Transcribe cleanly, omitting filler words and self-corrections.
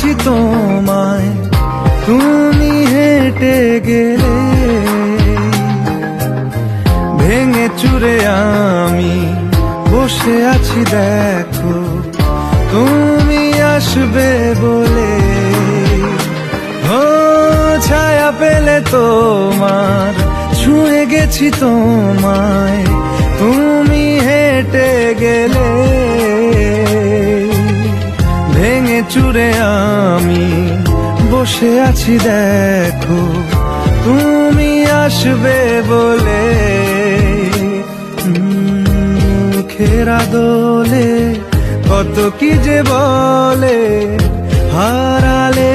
গেছি তোমায়, তুমি হেঁটে গেলে। ভেঙে চুরে আমি বসে আছি দেখো, তুমি আসবে বলে। ও ছায়া পেলে তোমার, ছুঁয়ে গেছি তোমায়, তুমি হেঁটে গেলে। ভেঙে চুরে আমি বসে আছি দেখো, তুমি আসবে বলে। খেরা দোলে কত কি যে বলে, হারালে